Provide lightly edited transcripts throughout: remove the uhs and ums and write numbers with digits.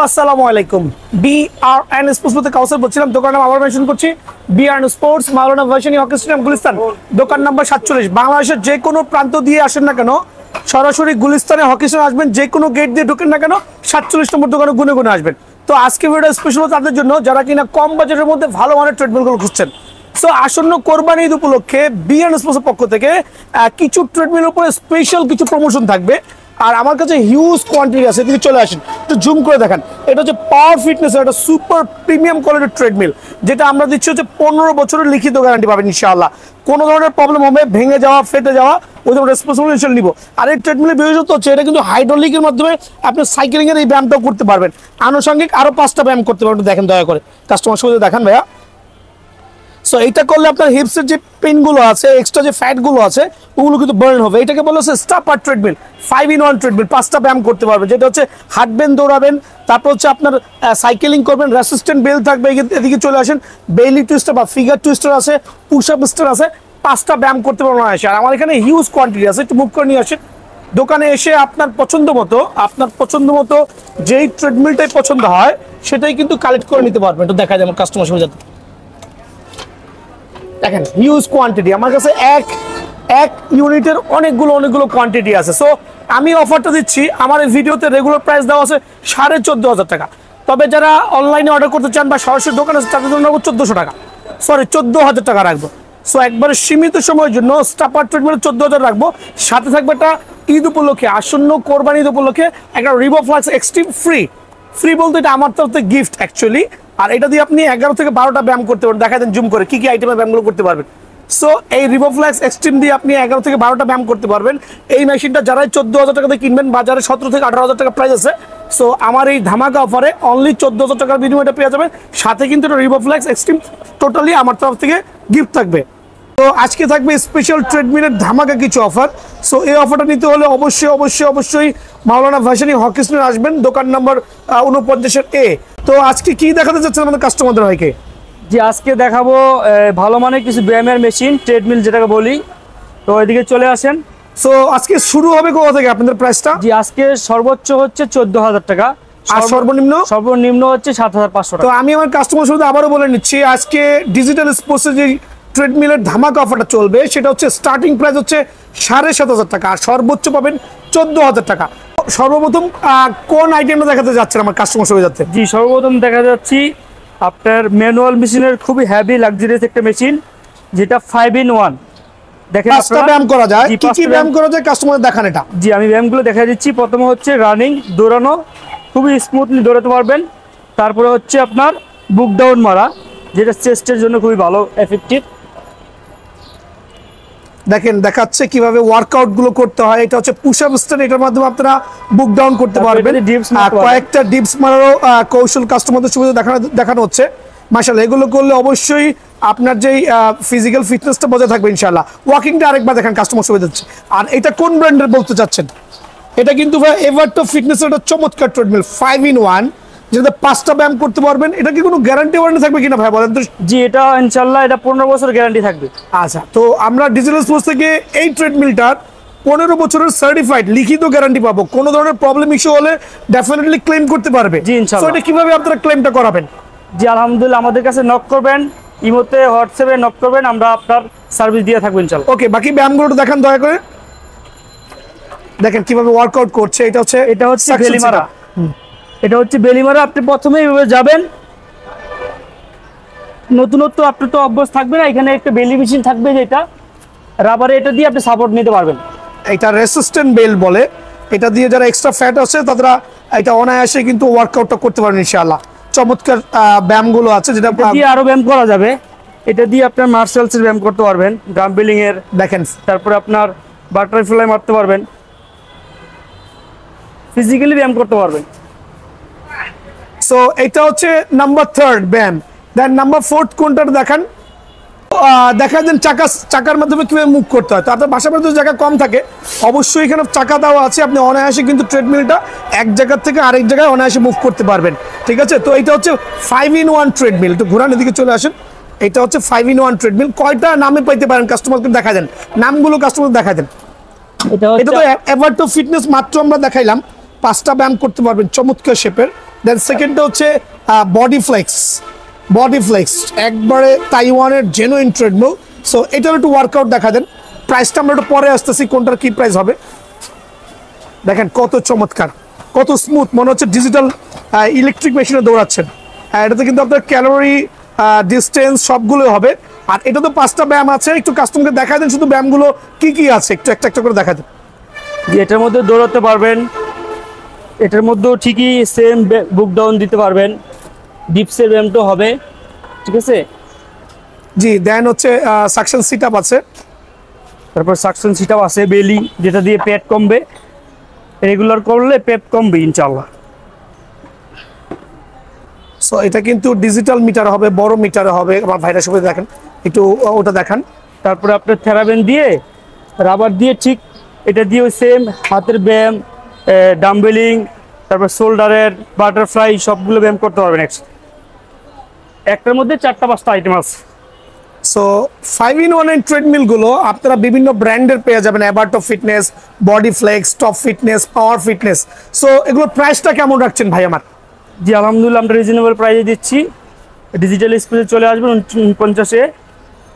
আসসালামু আলাইকুম। BRN sports থেকে কাউসার বলছিলাম। দোকান নাম আবার মেনশন করছি, বিআরএন স্পোর্টস, মাওলানা ভার্সিটি হকি স্টেডিয়াম, গুলিস্তান। দোকান নাম্বার 47। বাংলাদেশের যে কোনো প্রান্ত দিয়ে আসেন না কেন, সরাসরি গুলিস্তানে হকি স্টেডিয়াম আসবেন। যে কোনো গেট দিয়ে ঢুকেন না কেন, 47 নম্বর দোকানে গুনে গুনে আসবেন। তো আজকে ভিডিও স্পেশাল তাদের জন্য যারা কিনা কম বাজেটের মধ্যে ভালো মানের ট্রেডমিলগুলো খুঁজছেন। সো আসন্ন কোরবানি ঈদ উপলক্ষে বিআরএন স্পোর্টসের পক্ষ থেকে কিছু ট্রেডমিলের উপরে স্পেশাল কিছু প্রমোশন থাকবে। আর আমার কাছে হিউজ কোয়ান্টিটি আছে, এদিকে চলে আসেন, একটু জুম করে দেখান। এটা হচ্ছে পাওয়ার ফিটনেস, একটা সুপার প্রিমিয়াম কোয়ালিটির ট্রেডমিল, যেটা আমরা দিচ্ছি হচ্ছে 15 বছরের লিখিত গ্যারান্টি পাবেন ইনশাআল্লাহ। কোনো ধরনের প্রবলেম হবে, ভেঙে যাওয়া, ফেটে যাওয়া, ওই জন্য রেসপন্সিবিলিটি নিব। আর এই ট্রেডমিলের বিশেষত্ব হচ্ছে এটা কিন্তু হাইড্রোলিকের মাধ্যমে আপনি সাইকেলিংয়ের এই ব্যায়ামটাও করতে পারবেন। আনুষঙ্গিক আরও 5টা ব্যায়াম করতে পারবেন। দেখেন দয়া করে, কাস্টমার সাথে দেখান ভাইয়া। সো এইটা করলে আপনার হিপসের যে পেনগুলো আছে, এক্সট্রা যে ফ্যাটগুলো আছে, ওগুলো কিন্তু বার্ন হবে। এটাকে বলা হচ্ছে স্টাপার ট্রেডমিল, 5-in-1 ট্রেডমিল। 5টা ব্যায়াম করতে পারবেন, যেটা হচ্ছে হাঁটবেন, দৌড়াবেন, তারপর হচ্ছে আপনার সাইকেলিং করবেন। রেসিস্ট্যান্ট বেল থাকবে। এদিকে চলে আসেন, বেলি টুইস্টার বা ফিগার টুইস্টার আছে, পুশ আপ স্টার আছে। 5টা ব্যায়াম করতে পারবেন আসে। আর আমার এখানে হিউজ কোয়ান্টিটি আছে, একটু মুভ করে নিয়ে আসেন। দোকানে এসে আপনার পছন্দ মতো যেই ট্রেডমিলটাই পছন্দ হয় সেটাই কিন্তু কালেক্ট করে নিতে পারবেন। একটু দেখা যায় আমার কাস্টমার সঙ্গে যাতে দেখেন, হিউজ কোয়ান্টিটি আমার কাছে। এক ইউনিটের অনেকগুলো কোয়ান্টিটি আছে। সো আমি অফারটা দিচ্ছি, আমার এই ভিডিওতে রেগুলার প্রাইস দেওয়া আছে 14,500 টাকা। তবে যারা অনলাইনে অর্ডার করতে চান বা সরাসরি দোকানে আছে, তাদের জন্য 1400 টাকা, সরি 14,000 টাকা রাখবো। সো একবারে সীমিত সময়ের জন্য স্টাপার ট্রেডমিল 14,000 রাখবো। সাথে থাকবে একটা ঈদ উপলক্ষে, আসন্ন কোরবানি ঈদ উপলক্ষে একটা রিভোফ্লেক্স এক্সট্রিম ফ্রি বলতে এটা আমার তরফ থেকে গিফট অ্যাকচুয়ালি। আর এটা দিয়ে আপনি 11 থেকে 12টা ব্যায়াম করতে পারবেন। দেখা দেন জুম করে কি আইটেমের ব্যায়ামগুলো করতে পারবেন। সো এই রিভোফ্লেক্স এক্সট্রিম দিয়ে আপনি 11 থেকে 12টা ব্যায়াম করতে পারবেন। এই মেশিনটা যারাই 14,000 টাকা দিয়ে কিনবেন, বাজারে 17 থেকে 18,000 টাকা প্রাইস আছে। সো আমার এই ধামাকা অফারে অনলি 14,000 টাকার বিনিময়টা পেয়ে যাবেন। সাথে কিন্তু এটা রিভোফ্লেক্স এক্সট্রিম টোটালি আমার তরফ থেকে গিফট থাকবে। তো আজকে থাকবে স্পেশাল ট্রেডমিলের ধামাকা কিছু অফার। সো এই অফারটা নিতে হলে অবশ্যই মাওলানা ভার্সিটি হকি স্টেডিয়াম আসবেন, দোকান নম্বর 49A। তো আজকে কি দেখাতে যাচ্ছেন আমাদের কাস্টমারদের ভাইকে? জি, আজকে দেখাবো ভালো মানের কিছু ব্যায়ামের মেশিন, ট্রেডমিল যেটাকে বলি। তো এদিকে চলে আসেন। সো আজকে শুরু হবে কোথা থেকে আপনাদের প্রাইসটা? জি, আজকে সর্বোচ্চ হচ্ছে 14,000 টাকা, আর সর্বনিম্ন হচ্ছে 7,500 টাকা। তো আমি আমার কাস্টমার সাথে আবারও বলে নিচ্ছি, আজকে ডিজিটাল স্পোর্টসের যে ট্রেডমিলের ধামাকা অফারটা চলবে, সেটা হচ্ছে স্টার্টিং প্রাইস হচ্ছে 7,500 টাকা, আর সর্বোচ্চ পাবেন 14,000 টাকা। সর্বপ্রথম কোন আইটেমটা দেখাতে যাচ্ছেন আমার কাস্টমার সঙ্গে যাচ্ছে? জি, সর্বপ্রথম দেখা যাচ্ছি আপনার ম্যানুয়াল মেশিনের খুবই হেভি লাক্সারিয়াস একটা মেশিন, যেটা 5-in-1। দেখেন 5টা ব্যায়াম করা যায়। কি ব্যায়াম করা যায় কাস্টমার দেখান এটা? জি, আমি ব্যায়ামগুলো দেখা দিচ্ছি। প্রথমে হচ্ছে রানিং, দৌড়ানো, খুবই স্মুথলি দৌড়াতে পারবেন। তারপরে হচ্ছে আপনার বুক ডাউন মারা, যেটা চেস্টের জন্য খুবই ভালো এফেক্টিভ। দেখেন দেখাচ্ছে কিভাবে ওয়ার্কআউট গুলো করতে হয়। এটা হচ্ছে পুশ আপ স্ট্যান্ড, এটার মাধ্যমে আপনারা বুক ডাউন করতে পারবেন। কয়েকটা ডিপস মারারও কৌশল কাস্টমারদের সুবিধা দেখানো হচ্ছে। মাশাআল্লাহ, এগুলো করলে অবশ্যই আপনার যেই ফিজিক্যাল ফিটনেসটা বজায় থাকবে ইনশাআল্লাহ। ওয়াকিংটা আরেকবার দেখেন কাস্টমার সুবিধা দিচ্ছে। আর এটা কোন ব্র্যান্ডের বলতে চাচ্ছেন? এটা কিন্তু ভাই এভারটো ফিটনেসের একটা চমৎকার ট্রেডমিল, 5-in-1, যেটা 5টা ব্যায়াম করতে পারবেন। এটা কি কোনো গ্যারান্টি ওয়ারেন্টি থাকবে কিনা ভাই বলেন তো? জি, এটা ইনশাআল্লাহ এটা 15 বছর গ্যারান্টি থাকবে। আচ্ছা, তো আমরা ডিজিটাল স্পোর্টস থেকে এই ট্রেডমিলটার 15 বছরের সার্টিফাইড লিখিত গ্যারান্টি পাবো। কোনো ধরনের প্রবলেম ইস্যু হলে ডেফিনেটলি ক্লেম করতে পারবে। জি ইনশাআল্লাহ। তো এটা কিভাবে আপনারা ক্লেমটা করাবেন? জি আলহামদুলিল্লাহ, আমাদের কাছে নক করবেন, ইমোতে হোয়াটসঅ্যাপে নক করবেন, আমরা আপনার সার্ভিস দিয়ে থাকবো ইনশাআল্লাহ। ওকে, বাকি ব্যায়ামগুলো দেখান দয়া করে। দেখেন কিভাবে ওয়ার্কআউট করছে। এটা হচ্ছে বেলি মারা। এটা হচ্ছে বেলি মারা। আপনি প্রথমে এইভাবে যাবেন, নতুনত্ব আপনি তো অভ্যাস থাকবে না। এখানে একটা বেলি মেশিন থাকবে, যেটা রাবারে, এটা দিয়ে আপনি সাপোর্ট নিতে পারবেন। এটা রেসিস্ট্যান্ট বেল বলে। এটা দিয়ে যারা এক্সট্রা ফ্যাট আছে তারা এটা অনায়াসে কিন্তু ওয়ার্কআউটটা করতে পারবেন ইনশাআল্লাহ। চমৎকার ব্যায়ামগুলো আছে, যেটা দিয়ে আরো ব্যায়াম করা যাবে। এটা দিয়ে আপনার মার্শালসের ব্যায়াম করতে পারবেন, ডাম্বেলিং এর দেখেন। তারপরে আপনার বাটারফ্লাই মারতে পারবেন, ফিজিক্যালি ব্যায়াম করতে পারবেন। সো এটা হচ্ছে নাম্বার 3 ব্যায়াম। দেন নাম্বার 4 কোনটা দেখান? দেখা দেন চাকার মাধ্যমে কিভাবে মুভ করতে হয়। তো আপনার বাসার মধ্যে জায়গা কম থাকে, অবশ্যই এখানে চাকা দেওয়া আছে। আপনি অনায়াসে কিন্তু ট্রেডমিলটা এক জায়গা থেকে আরেক জায়গায় অনায়াসে মুভ করতে পারবেন। ঠিক আছে, তো এটা হচ্ছে 5-in-1 ট্রেডমিল। তো ঘোরানোর দিকে চলে আসেন। এটা হচ্ছে 5-in-1 ট্রেডমিল। কয়টা নামে পাইতে পারেন কাস্টমারকে দেখা দেন, নামগুলো কাস্টমার দেখা দেন। এটা তো এভারটো ফিটনেস মাত্র আমরা দেখাইলাম। 5টা ব্যায়াম করতে পারবেন চমৎকার শেপের। দেন সেকেন্ডটা হচ্ছে বডি ফ্লেক্স একবারে তাইওয়ানের জেনুইন ট্রেডমিল। সো এটার একটু ওয়ার্কআউট দেখা দেন। প্রাইসটা আমরা একটু পরে আসতেছি, কোনটার কি প্রাইস হবে। দেখেন কত চমৎকার, কত স্মুথ, মনে হচ্ছে ডিজিটাল ইলেকট্রিক মেশিনে দৌড়াচ্ছেন। এটাতে কিন্তু আপনার ক্যালোরি, ডিস্টেন্স সবগুলো হবে। আর এটা তো 5টা ব্যায়াম আছে, একটু কাস্টমারকে দেখা দেন শুধু ব্যায়ামগুলো কি কি আছে, একটু একটা করে দেখা দেন। এটার মধ্যে দৌড়াতে পারবেন, এটার মধ্যেও ঠিকই সেম বুক ডাউন দিতে পারবেন, ডিপসের ব্যায়ামটা হবে, ঠিক আছে। জি, দেন হচ্ছে সাকশন সিট আপ আছে, তারপর সাকশন সিট আপ আছে, বেলি যেটা দিয়ে পেট কমবে, রেগুলার করলে পেট কমবে ইনশাআল্লাহ। সো এটা কিন্তু ডিজিটাল মিটার হবে, বড় মিটার হবে। আমার ভাইরাস সবাই দেখেন, একটু ওটা দেখান। তারপরে আপনার থেরাবেন দিয়ে রাবার দিয়ে ঠিক এটা দিয়েও সেম হাতের ব্যায়াম, ডাম্বেলিং, তারপর শোল্ডারের, বাটারফ্লাই সবগুলো ব্যায়াম করতে পারবেন একটার মধ্যে 4-5টা আইটেম আছে। সো 5-in-1 ট্রেডমিল গুলো আপনারা বিভিন্ন ব্র্যান্ডের পেয়ে যাবেন, Aberto fitness, body flex, top fitness, power fitness. So এগুলোর প্রাইসটা কেমন রাখছেন ভাই আমার? জি আলহামদুলিল্লাহ আমরা রিজনেবল প্রাইসে দিচ্ছি। ডিজিটাল স্পেসে চলে আসবেন 49-এ।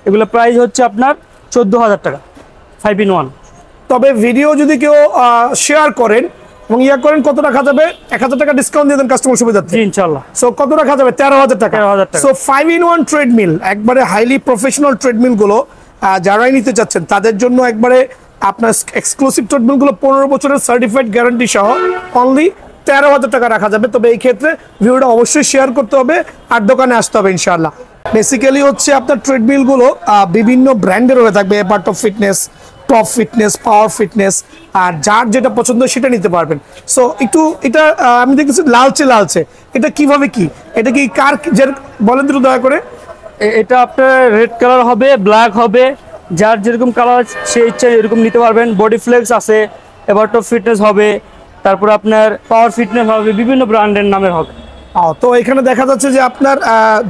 এগুলো প্রাইস হচ্ছে আপনার 14,000 টাকা 5-in-1। তবে ভিডিও যদি কেউ শেয়ার করেন এবং করেন, কত রাখা যাবে? 1000 টাকা ডিসকাউন্ট দিয়ে দেন কাস্টমার সুবিধার্থে। জি ইনশাআল্লাহ। সো কত রাখা যাবে? 13,000 টাকা। 13,000 টাকা। সো 5-in-1 ট্রেডমিল, একবারে হাইলি প্রফেশনাল ট্রেডমিল গুলো যারাই নিতে চাচ্ছেন তাদের জন্য একবারে আপনার এক্সক্লুসিভ ট্রেডমিল গুলো 15 বছরের সার্টিফাইড গ্যারান্টি সহ অনলি 13,000 টাকা রাখা যাবে। তবে এই ক্ষেত্রে ভিডিওটা অবশ্যই শেয়ার করতে হবে আর দোকানে আসতে হবে ইনশাআল্লাহ। বেসিক্যালি হচ্ছে আপনার ট্রেডমিল গুলো বিভিন্ন ব্র্যান্ডের হয়ে থাকবে, Aberto fitness, top fitness, power fitness, আর যার যেটা পছন্দ সেটা নিতে পারবেন। সো একটু এটা আমি দেখতেছি লালচে, এটা কিভাবে কি, এটা কি কার বলেন তো দয়া করে। এটা আপনার রেড কালার হবে, ব্ল্যাক হবে, যার যেরকম কালার সে ইচ্ছা এরকম নিতে পারবেন। বডি ফ্লেক্স আছে, অ্যাবার্টো ফিটনেস হবে, তারপর আপনার পাওয়ার ফিটনেস হবে, বিভিন্ন ব্র্যান্ডের নামের হবে। তো এখানে দেখা যাচ্ছে যে আপনার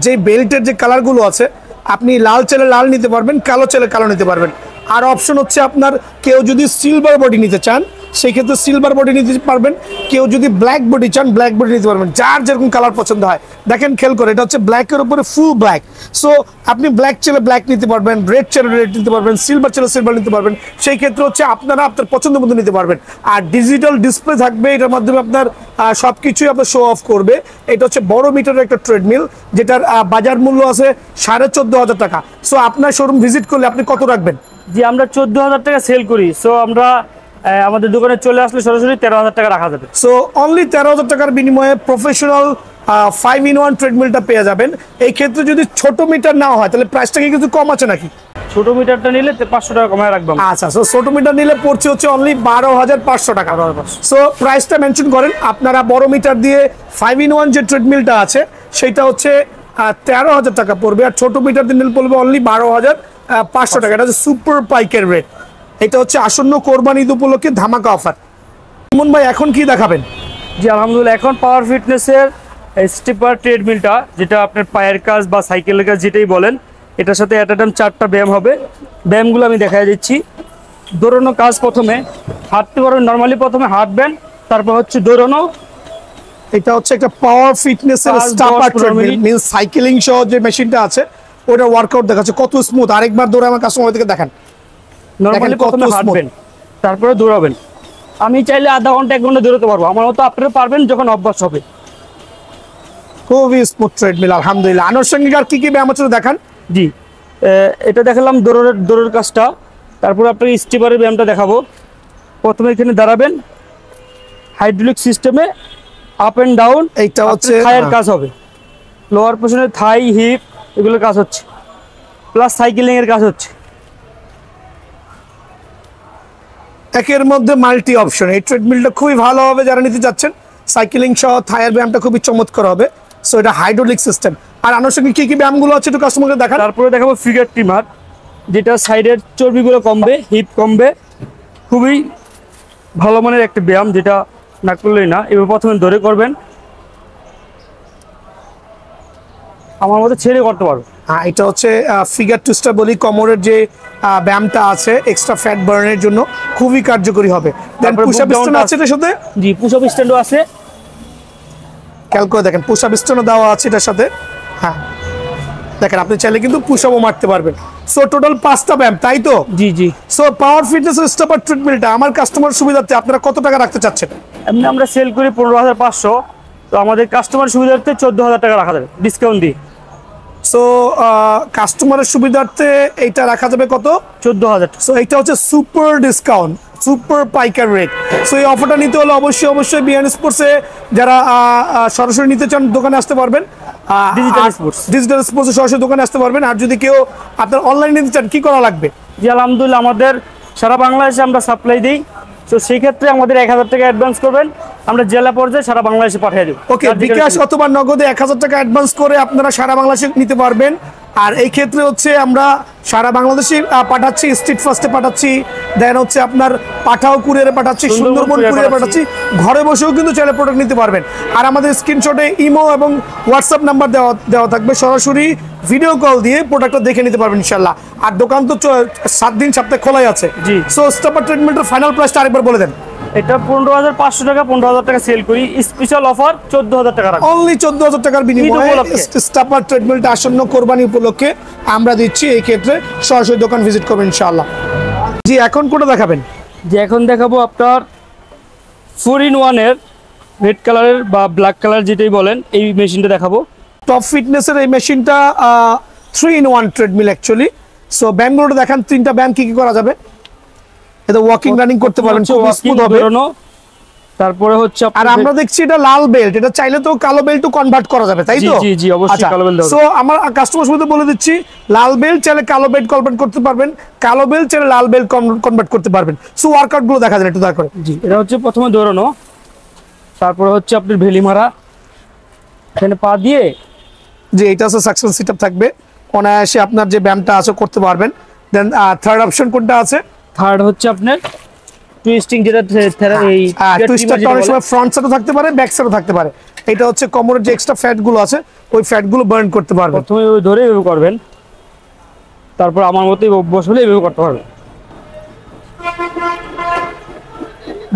যে বেল্টের যে কালারগুলো আছে, আপনি লাল চাইলে লাল নিতে পারবেন, কালো চাইলে কালো নিতে পারবেন। আর অপশন হচ্ছে আপনার কেউ যদি সিলভার বডি নিতে চান সেই ক্ষেত্রে সিলভার বডি নিতে পারবেন, কেউ যদি ব্ল্যাক বডি চান ব্ল্যাক বডি নিতে পারবেন, যার যেরকম কালার পছন্দ হয়। দেখেন খেয়াল করে, এটা হচ্ছে ব্ল্যাকের উপরে ফুল ব্ল্যাক। সো আপনি ব্ল্যাক চাইলে ব্ল্যাক নিতে পারবেন, রেড চাইলে রেড নিতে পারবেন, সিলভার চাইলে সিলভার নিতে পারবেন। সেই ক্ষেত্রে হচ্ছে আপনারা আপনার পছন্দ মতো নিতে পারবেন। আর ডিজিটাল ডিসপ্লে থাকবে, এটার মাধ্যমে আপনার সবকিছুই আপনার শো অফ করবে। এটা হচ্ছে বড় মিটারের একটা ট্রেডমিল, যেটার বাজার মূল্য আছে 14,500 টাকা। সো আপনার শোরুম ভিজিট করলে আপনি কত রাখবেন? জি আমরা 14,000 টাকা সেল করি। সো আমরা আমাদের দোকানে চলে আসলে সরাসরি 13,000 টাকা রাখা যাবে। সো অনলি 13,000 টাকার বিনিময়ে প্রফেশনাল 5-in-1 ট্রেডমিলটা পেয়ে যাবেন। এই ক্ষেত্রে যদি ছোট মিটার না হয় তাহলে প্রাইসটা কি কিছু কম আছে নাকি? ছোট মিটারটা নিলে 500 টাকা কমায় রাখবেন। আচ্ছা, সো ছোট মিটার নিলে পড়ছে হচ্ছে অনলি 12,500 টাকা। সো প্রাইসটা মেনশন করেন আপনারা। বড় মিটার দিয়ে 5-in-1 যে ট্রেডমিলটা আছে সেটা হচ্ছে 13,000 টাকা পড়বে, আর ছোট মিটার দিয়ে নিলে পড়বে অনলি 12,500 টাকা। এটা হচ্ছে সুপার পাইকের রেট। এটা হচ্ছে আসন্ন কোরবানি ঈদ উপলক্ষে ধামাকা অফার। ইমন ভাই এখন কি দেখাবেন? জি আলহামদুলিল্লাহ এখন পাওয়ার ফিটনেসের স্টিপার ট্রেডমিলটা, যেটা আপনার পায়ের কাজ বা সাইকেলের কাজ যেটাই বলেন, এটার সাথে অ্যাট আ টাইম 4টা ব্যায়াম হবে। ব্যায়ামগুলো আমি দেখাই দিচ্ছি। দৌড়ানো কাজ, প্রথমে হাঁটতে পারবেন, নর্মালি প্রথমে হাঁটবেন, তারপর হচ্ছে দৌড়ানো। এটা হচ্ছে একটা পাওয়ার ফিটনেসের স্টাপার ট্রেডমিল, মিন্স সাইকেলিং সহ যে মেশিনটা আছে ওটা ওয়ার্কআউট দেখাচ্ছে কত স্মুথ। আরেকবার দৌড়ে আমার কাস্টমার থেকে দেখান। নর্মালি প্রথমে হাঁটবেন, তারপরে দৌড়াবেন। আমি চাইলে আধা ঘন্টা 1 ঘন্টা দৌড়াতে পারবো, আমার মতো আপনারা পারবেন যখন অভ্যাস হবে। খুবই স্মুথ ট্রেডমিল আলহামদুলিল্লাহ। আনুষঙ্গিক আর কি কি ব্যায়াম আছে দেখান। জি এটা দেখালাম দৌড়ের কাজটা, তারপর আপনাকে স্টিপারের ব্যায়ামটা দেখাবো। প্রথমে এখানে দাঁড়াবেন, হাইড্রোলিক সিস্টেমে আপ এন্ড ডাউন, এইটা হচ্ছে থাইয়ের কাজ হবে, লোয়ার পোর্শনে থাই, হিপ এগুলোর কাজ হচ্ছে, প্লাস সাইকেলিং এর কাজ হচ্ছে। একের মধ্যে মাল্টি অপশন। এই ট্রেডমিলটা খুবই ভালো হবে যারা নিতে যাচ্ছেন। সাইকেলিং সহ থাইয়ের ব্যায়ামটা খুবই চমৎকার হবে। সো এটা হাইড্রোলিক সিস্টেম। আর আনুষঙ্গিক কি কি ব্যায়ামগুলো আছে একটু কাস্টমারকে দেখান। তারপরে দেখাবো ফিগার ট্রিমার, যেটা সাইডের চর্বিগুলো কমবে, হিপ কমবে। খুবই ভালো মানের একটা ব্যায়াম, যেটা না করলেই না। এবার প্রথমে ধরে করবেন, আমার মতো ছেড়ে করতে পারবো। হ্যাঁ, এটা হচ্ছে ফিগার টুইস্টার বলি, কোমরের যে ব্যায়ামটা আছে এক্সট্রা ফ্যাট বার্নের জন্য খুবই কার্যকরী হবে। দেন পুশ আপ স্ট্যান্ড আছে এর সাথে। জি পুশ আপ স্ট্যান্ডও আছে। খেয়াল করে দেখেন পুশ আপ স্টোনও দেওয়া আছে এটার সাথে। হ্যাঁ দেখেন আপনি চাইলে কিন্তু পুশ আপও মারতে পারবেন। সো টোটাল 5টা ব্যায়াম, তাই তো? জি জি। সো পাওয়ার ফিটনেস স্টপার ট্রিটমেন্টটা আমার কাস্টমার সুবিধার্থে আপনারা কত টাকা রাখতে চাচ্ছেন? এমনি আমরা সেল করি 15,500, তো আমাদের কাস্টমার সুবিধার্থে 14,000 টাকা রাখা যাবে ডিসকাউন্ট দিয়ে। সো কাস্টমারের সুবিধার্থে এইটা রাখা যাবে কত? 14,000। সো এইটা হচ্ছে সুপার ডিসকাউন্ট, সুপার পাইকার রেট। সো এই অফারটা নিতে হলে অবশ্যই বিএন স্পোর্টসে যারা সরাসরি নিতে চান দোকানে আসতে পারবেন। ডিজিটাল স্পোর্টসে সরাসরি দোকানে আসতে পারবেন। আর যদি কেউ আপনার অনলাইনে নিতে চান কি করা লাগবে? জি আলহামদুলিল্লাহ আমাদের সারা বাংলাদেশে আমরা সাপ্লাই দিই। তো সেই ক্ষেত্রে আমাদের 1,000 টাকা অ্যাডভান্স করবেন, আমরা জেলা পর্যায়ে সারা বাংলাদেশে পাঠিয়ে দেব। ওকে, বিকাশ অথবা নগদে 1,000 টাকা অ্যাডভান্স করে আপনারা সারা বাংলাদেশে নিতে পারবেন। আর এই ক্ষেত্রে হচ্ছে আমরা সারা বাংলাদেশে পাঠাচ্ছি, স্ট্রিট ফাস্টে পাঠাচ্ছি, দেন হচ্ছে আপনার পাঠাও কুরিয়ারে পাঠাচ্ছি, সুন্দরবন কুরিয়ারে পাঠাচ্ছি। ঘরে বসেও কিন্তু চাইলে প্রোডাক্ট নিতে পারবেন। আর আমাদের স্ক্রিনশটে ইমো এবং হোয়াটসঅ্যাপ নাম্বার দেওয়া থাকবে, সরাসরি ভিডিও কল দিয়ে প্রোডাক্টটা দেখে নিতে পারবেন ইনশাল্লাহ। আর দোকান তো 7 দিন সপ্তাহে খোলাই আছে। জি। সো স্টপার ট্রিটমেন্টের ফাইনাল প্রাইসটা আরেকবার বলে দেন। এটা 15,500 টাকা, 15,000 টাকা সেল করি। স্পেশাল অফার 14,000 টাকা রাখবো। অনলি 14,000 টাকার বিনিময়ে স্টপার ট্রিটমেন্ট আসন্ন কোরবানি উপলক্ষে আমরা দিচ্ছি। এই ক্ষেত্রে সরাসরি দোকান ভিজিট করবেন ইনশাআল্লাহ। জি, এখন কোনটা দেখাবেন? যে এখন দেখাবো আপনার 4-in-1 এর রেড কালারের বা ব্ল্যাক কালার যেটাই বলেন, এই মেশিনটা দেখাবো। টপ ফিটনেসের এই মেশিনটা 3-in-1 ট্রেডমিল অ্যাকচুয়ালি। সো ব্যায়ামগুলো দেখান, 3টা ব্যায়াম কি করা যাবে? এটা ওয়াকিং রানিং করতে পারবেন, খুব স্মুথ হবে। তারপরে হচ্ছে আর আমরা দেখছি এটা লাল বেল্ট, এটা চাইলে তো কালো বেল্টও কনভার্ট করা যাবে, তাই তো? জি জি অবশ্যই কালো বেল্ট। সো আমার কাস্টমার সাথে বলে দিচ্ছি, লাল বেল্ট চাইলে কালো বেল্ট কনভার্ট করতে পারবেন, কালো বেল্ট চাইলে লাল বেল্ট কনভার্ট করতে পারবেন। সো ওয়ার্কআউট গুলো দেখা যাবে একটু দয়া করে। জি, এটা হচ্ছে প্রথমে দৌড়ানো, তারপরে হচ্ছে আপনার ভেলি মারা, এখানে পা দিয়ে। যে এটা আছে সাকশন সিটআপ থাকবে, অনায়াসে আপনার যে ব্যায়ামটা আছে করতে পারবেন। দেন থার্ড অপশন কোনটা আছে? থার্ড হচ্ছে আপনার টুইস্টিং, যেটা এই টুইস্টারটা অনেক সময় ফ্রন্ট সাইডও থাকতে পারে, ব্যাক সাইডও থাকতে পারে। এটা হচ্ছে কোমরের যে এক্সট্রা ফ্যাট গুলো আছে ওই ফ্যাট গুলো বার্ন করতে পারবেন। প্রথমে ওই ধরে এভাবে করবেন, তারপর আমার মতোই বসলে এভাবে করতে পারবেন।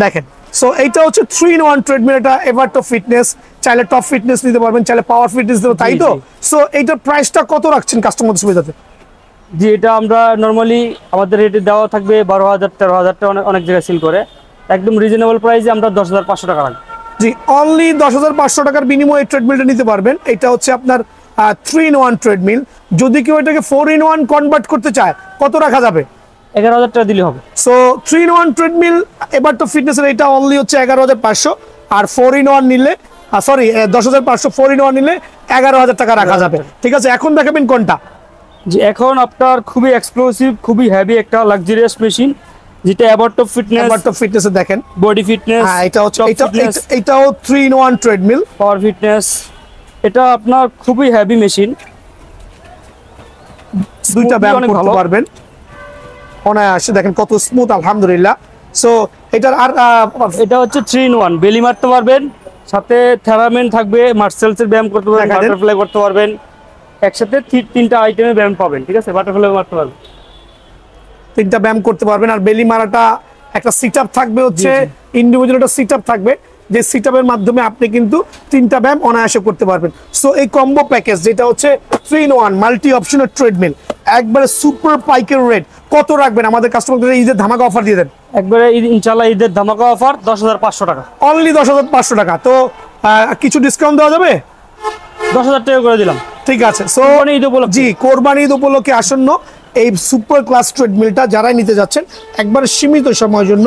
দেখেন, সো এইটা হচ্ছে 3-in-1 ট্রেডমিল। এটা এভারটপ ফিটনেস, চাইলে টপ ফিটনেস নিতে পারবেন, চাইলে পাওয়ার ফিটনেস দিতে, তাই তো? সো এইটার প্রাইসটা কত রাখছেন কাস্টমারদের সুবিধাতে? জি, এটা আমরা নরমালি আমাদের রেটে দেওয়া থাকবে 12,000 13,000 টাকা, অনেক জায়গায় সেল করে। একদম রিজনেবল প্রাইসে আমরা 10,500 টাকা রাখবো। জি, অনলি 10,500 টাকার বিনিময়ে ট্রেডমিলটা নিতে পারবেন। এটা হচ্ছে আপনার 3-in-1 ট্রেডমিল। যদি কেউ এটাকে 4-in-1 কনভার্ট করতে চায় কত রাখা যাবে? 11,000 টাকা দিলে হবে। সো 3-in-1 ট্রেডমিল এবার তো ফিটনেসের এটা অনলি হচ্ছে 11,500। আর 4-in-1 নিলে 10,500, 4-in-1 নিলে 11,000 টাকা রাখা যাবে। ঠিক আছে, এখন দেখাবেন কোনটা? যে এখন আপনার খুবই এক্সক্লুসিভ, খুবই হেভি একটা লাক্সারিয়াস মেশিন, যেটা এভারটপ ফিটনেস। এভারটপ ফিটনেসে দেখেন বডি ফিটনেস, এটা হচ্ছে এটাও 3-in-1 ট্রেডমিল, পাওয়ার ফিটনেস। এটা আপনার খুবই হেভি মেশিন, দুইটা ব্যায়াম করতে পারবেন অনায়াসে। দেখেন কত স্মুথ, আলহামদুলিল্লাহ। সো এটার আর এটা হচ্ছে 3-in-1, বেলি মারতে পারবেন, সাথে থেরামেন থাকবে, মার্সেলসের ব্যায়াম করতে পারবেন, বাটারফ্লাই করতে পারবেন। একসাথে 3টা আইটেমের ব্যায়াম পাবেন। ঠিক আছে, বাটারফ্লাই মারতে পারবেন, 3টা ব্যায়াম করতে পারবেন। আর বেলি মারাটা একটা সিটআপ থাকবে, হচ্ছে ইন্ডিভিজুয়াল একটা সিটআপ থাকবে, যে সিটআপের মাধ্যমে আপনি কিন্তু 3টা ব্যায়াম অনায়াসে করতে পারবেন। সো এই কম্বো প্যাকেজ যেটা হচ্ছে 3-in-1 মাল্টি অপশনের ট্রেডমিল, একবারে সুপার পাইকারি রেট। কত রাখবেন আমাদের কাস্টমারদের? ঈদের ধামাকা অফার দিয়ে দেন একবারে ইনশাআল্লাহ। ঈদের ধামাকা অফার 10,500 টাকা, অনলি 10,500 টাকা। তো কিছু ডিসকাউন্ট দেওয়া যাবে? 10,000 টাকা করে দিলাম। ঠিক আছে। সো ঈদ উপলক্ষে, জি, কোরবানি ঈদ উপলক্ষে আসন্ন এই সুপার ক্লাস ট্রেডমিলটা যারাই নিতে যাচ্ছেন, একবার সীমিত সময়ের জন্য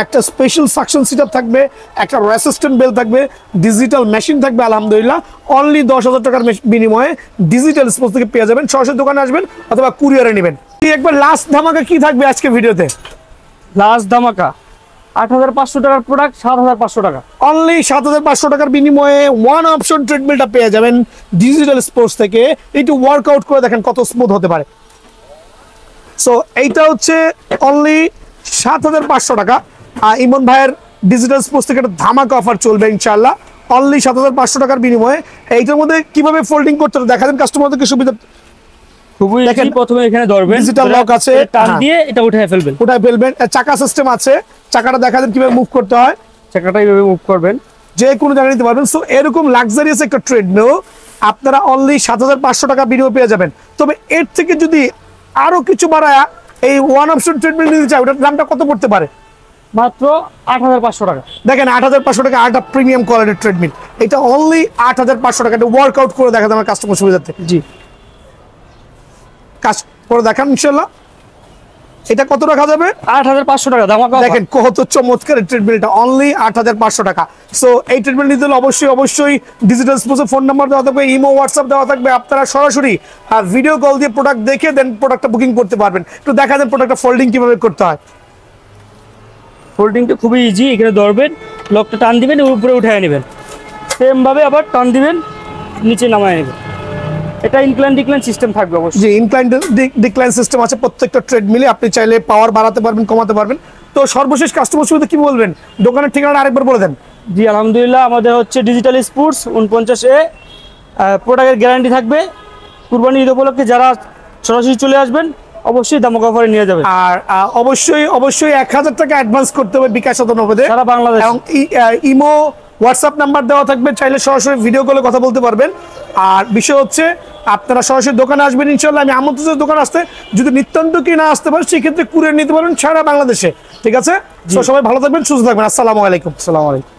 একটা স্পেশাল সাকশন সিটআপ থাকবে, একটা রেসিস্ট্যান্ট বেল থাকবে, ডিজিটাল মেশিন থাকবে। আলহামদুলিল্লাহ, অনলি 10,000 টাকার বিনিময়ে ডিজিটাল স্পোর্টস থেকে পেয়ে যাবেন। সরাসরি দোকানে আসবেন অথবা কুরিয়ারে নেবেন। একবার লাস্ট ধামাকা কি থাকবে আজকে ভিডিওতে? লাস্ট ধামাকা 8,500 টাকার প্রোডাক্ট 7,500 টাকা, অনলি 7,500 টাকার বিনিময়ে ওয়ান অপশন ট্রেডমিলটা পেয়ে যাবেন ডিজিটাল স্পোর্টস থেকে। একটু ওয়ার্কআউট করে দেখেন কত স্মুথ হতে পারে। সো এইটা হচ্ছে অনলি 7,500 টাকা। ইমন ভাইয়ের ডিজিটাল স্পোর্টস থেকে একটা ধামাকা অফার চলবে ইনশাআল্লাহ, অনলি 7,500 টাকার বিনিময়ে। এইটার মধ্যে কিভাবে ফোল্ডিং করতে হবে দেখা দেন কাস্টমারদেরকে সুবিধা। খুবই ইজি, প্রথমে এখানে ধরবেন, ডিজিটাল লক আছে, টান দিয়ে এটা উঠায় ফেলবেন। চাকা সিস্টেম আছে, চাকাটা দেখা দেন কিভাবে মুভ করতে হয়। চাকাটা এইভাবে মুভ করবেন, যে কোনো জায়গায় নিতে পারবেন। সো এরকম লাক্সারিয়াস একটা ট্রেডমিল আপনারা অনলি 7500 টাকা বিনিময়ে পেয়ে যাবেন। তবে এর থেকে যদি আরো কিছু বাড়ায় এই ওয়ান অপশন ট্রেডমিল নিতে চাই, ওটার দামটা কত পড়তে পারে? মাত্র 8500 টাকা। দেখেন 8500 টাকা আরেকটা প্রিমিয়াম কোয়ালিটির ট্রেডমিল, এটা অনলি 8500 টাকা। এটা ওয়ার্কআউট করে দেখাতে আমার কাস্টমার সুবিধার্থে। জি, কাজ করে দেখান ইনশাল্লাহ। এটা কত রাখা যাবে? 8500 টাকা দাম। দেখেন কত চমৎকার ট্রিটমেন্টটা, অনলি 8500 টাকা। সো এই ট্রিটমেন্ট নিতে হলে অবশ্যই ডিজিটাল স্পোর্টসে ফোন নাম্বার দেওয়া থাকবে, ইমো হোয়াটসঅ্যাপ দেওয়া থাকবে। আপনারা সরাসরি ভিডিও কল দিয়ে প্রোডাক্ট দেখে দেন প্রোডাক্টটা বুকিং করতে পারবেন। একটু দেখা দেন প্রোডাক্টটা ফোল্ডিং কিভাবে করতে হয়। ফোল্ডিংটা খুবই ইজি, এখানে ধরবেন, লকটা টান দিবেন, উপরে উঠায় নেবেন, সেম ভাবে আবার টান দিবেন, নিচে নামায় নেবেন। এটা ইনক্লাইন ডিক্লাইন সিস্টেম থাকবে অবশ্যই। জি, ইনক্লাইন ডিক্লাইন সিস্টেম আছে প্রত্যেকটা ট্রেডমিলে। আপনি চাইলে পাওয়ার বাড়াতে পারবেন, কমাতে পারবেন। তো সর্বশেষ কাস্টমার সুবিধা কি বলবেন? দোকানের ঠিকানাটা আরেকবার বলে দেন। জি আলহামদুলিল্লাহ, আমাদের হচ্ছে ডিজিটাল স্পোর্টস 49A, প্রোডাক্টের গ্যারান্টি থাকবে। কুরবানি ঈদ উপলক্ষে যারা সরাসরি চলে আসবেন অবশ্যই দামক অফারে নিয়ে যাবেন। আর অবশ্যই 1000 টাকা অ্যাডভান্স করতে হবে বিকাশ নগদে সারা বাংলাদেশ। এবং ইমো হোয়াটসঅ্যাপ নাম্বার দেওয়া থাকবে, চাইলে সরাসরি ভিডিও কলে কথা বলতে পারবেন। আর বিষয় হচ্ছে আপনারা সরাসরি দোকানে আসবেন ইনশাল্লাহ। আমি আমন্ত্রণ দোকানে আসতে, যদি নিত্যন্ত কি না আসতে পারেন সেক্ষেত্রে কুরিয়ার নিতে পারবেন সারা বাংলাদেশে। ঠিক আছে, সবাই ভালো থাকবেন, সুস্থ থাকবেন। আসসালামু আলাইকুম। আসসালামু আলাইকুম।